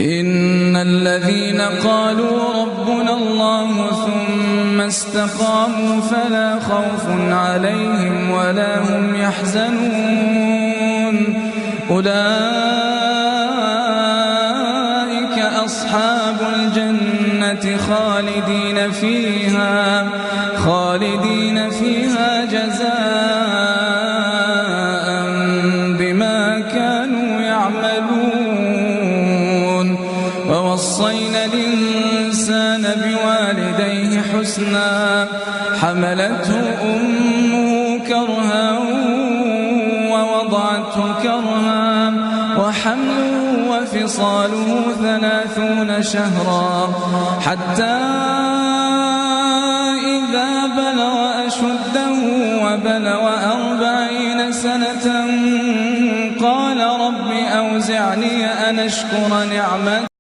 إن الذين قالوا ربنا الله ثم استقاموا فلا خوف عليهم ولا هم يحزنون أولئك أصحاب الجنة خالدين فيها جزاء بما كانوا يعملون ووصينا الإنسان بوالديه حسنا حملته أمه كرها ووضعته كرها وحمله وفصاله 30 شهرا حتى إذا بلغ أشده وبلغ 40 سنة قال رب أوزعني أن أشكر نعمتك